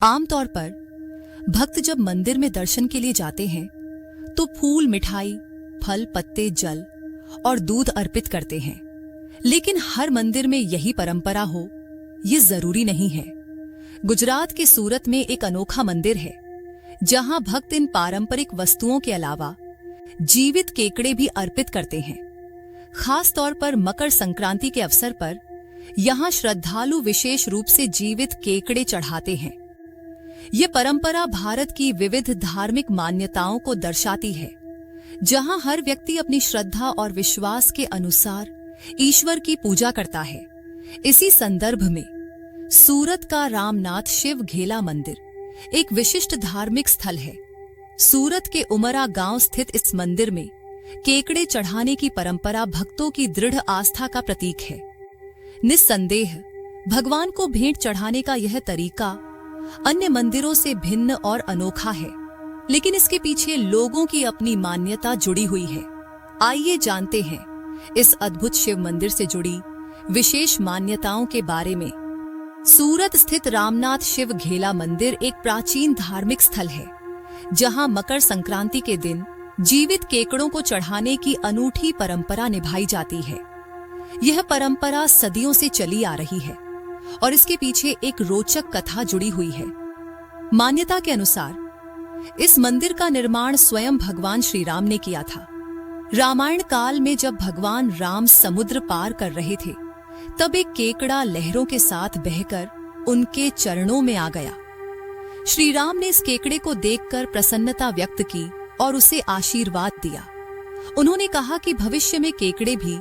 आमतौर पर भक्त जब मंदिर में दर्शन के लिए जाते हैं तो फूल, मिठाई, फल, पत्ते, जल और दूध अर्पित करते हैं। लेकिन हर मंदिर में यही परंपरा हो, ये जरूरी नहीं है। गुजरात के सूरत में एक अनोखा मंदिर है जहां भक्त इन पारंपरिक वस्तुओं के अलावा जीवित केकड़े भी अर्पित करते हैं। खास तौर पर मकर संक्रांति के अवसर पर यहां श्रद्धालु विशेष रूप से जीवित केकड़े चढ़ाते हैं। ये परंपरा भारत की विविध धार्मिक मान्यताओं को दर्शाती है, जहां हर व्यक्ति अपनी श्रद्धा और विश्वास के अनुसार ईश्वर की पूजा करता है। इसी संदर्भ में सूरत का रामनाथ शिव घेला मंदिर एक विशिष्ट धार्मिक स्थल है। सूरत के उमरा गांव स्थित इस मंदिर में केकड़े चढ़ाने की परंपरा भक्तों की दृढ़ आस्था का प्रतीक है। निस्संदेह भगवान को भेंट चढ़ाने का यह तरीका अन्य मंदिरों से भिन्न और अनोखा है, लेकिन इसके पीछे लोगों की अपनी मान्यता जुड़ी हुई है। आइए जानते हैं इस अद्भुत शिव मंदिर से जुड़ी विशेष मान्यताओं के बारे में। सूरत स्थित रामनाथ शिव घेला मंदिर एक प्राचीन धार्मिक स्थल है, जहां मकर संक्रांति के दिन जीवित केकड़ों को चढ़ाने की अनूठी परंपरा निभाई जाती है। यह परंपरा सदियों से चली आ रही है और इसके पीछे एक रोचक कथा जुड़ी हुई है। मान्यता के अनुसार इस मंदिर का निर्माण स्वयं भगवान श्री राम ने किया था। रामायण काल में जब भगवान राम समुद्र पार कर रहे थे, तब एक केकड़ा लहरों के साथ बहकर उनके चरणों में आ गया। श्री राम ने इस केकड़े को देखकर प्रसन्नता व्यक्त की और उसे आशीर्वाद दिया। उन्होंने कहा कि भविष्य में केकड़े भी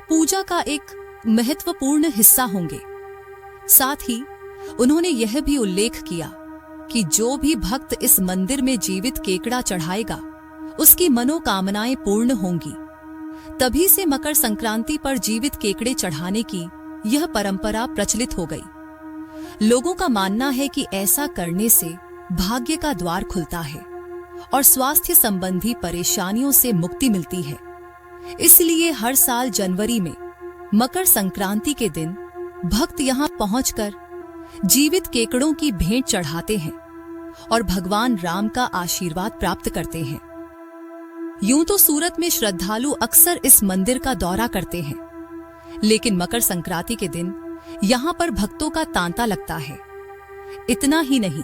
पूजा का एक महत्वपूर्ण हिस्सा होंगे। साथ ही उन्होंने यह भी उल्लेख किया कि जो भी भक्त इस मंदिर में जीवित केकड़ा चढ़ाएगा, उसकी मनोकामनाएं पूर्ण होंगी। तभी से मकर संक्रांति पर जीवित केकड़े चढ़ाने की यह परंपरा प्रचलित हो गई। लोगों का मानना है कि ऐसा करने से भाग्य का द्वार खुलता है और स्वास्थ्य संबंधी परेशानियों से मुक्ति मिलती है। इसलिए हर साल जनवरी में मकर संक्रांति के दिन भक्त यहां पहुंचकर जीवित केकड़ों की भेंट चढ़ाते हैं और भगवान राम का आशीर्वाद प्राप्त करते हैं। यूं तो सूरत में श्रद्धालु अक्सर इस मंदिर का दौरा करते हैं, लेकिन मकर संक्रांति के दिन यहां पर भक्तों का तांता लगता है। इतना ही नहीं,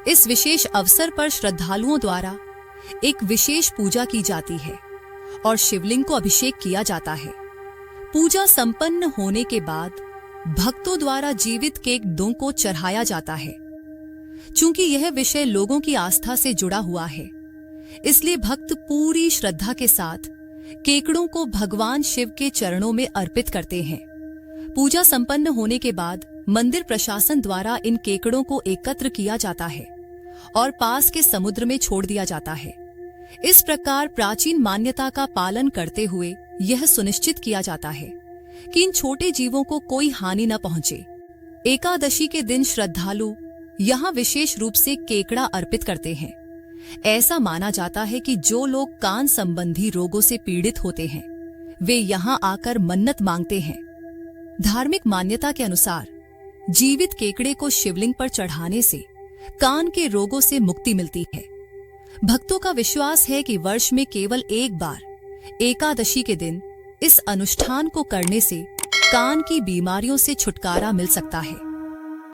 इस विशेष अवसर पर श्रद्धालुओं द्वारा एक विशेष पूजा की जाती है और शिवलिंग को अभिषेक किया जाता है। पूजा संपन्न होने के बाद भक्तों द्वारा जीवित केकड़ों को चढ़ाया जाता है। चूंकि यह विषय लोगों की आस्था से जुड़ा हुआ है, इसलिए भक्त पूरी श्रद्धा के साथ केकड़ों को भगवान शिव के चरणों में अर्पित करते हैं। पूजा संपन्न होने के बाद मंदिर प्रशासन द्वारा इन केकड़ों को एकत्र किया जाता है और पास के समुद्र में छोड़ दिया जाता है। इस प्रकार प्राचीन मान्यता का पालन करते हुए यह सुनिश्चित किया जाता है कि इन छोटे जीवों को कोई हानि न पहुंचे। एकादशी के दिन श्रद्धालु यहाँ विशेष रूप से केकड़ा अर्पित करते हैं। ऐसा माना जाता है कि जो लोग कान संबंधी रोगों से पीड़ित होते हैं, वे यहाँ आकर मन्नत मांगते हैं। धार्मिक मान्यता के अनुसार जीवित केकड़े को शिवलिंग पर चढ़ाने से कान के रोगों से मुक्ति मिलती है। भक्तों का विश्वास है कि वर्ष में केवल एक बार एकादशी के दिन इस अनुष्ठान को करने से कान की बीमारियों से छुटकारा मिल सकता है।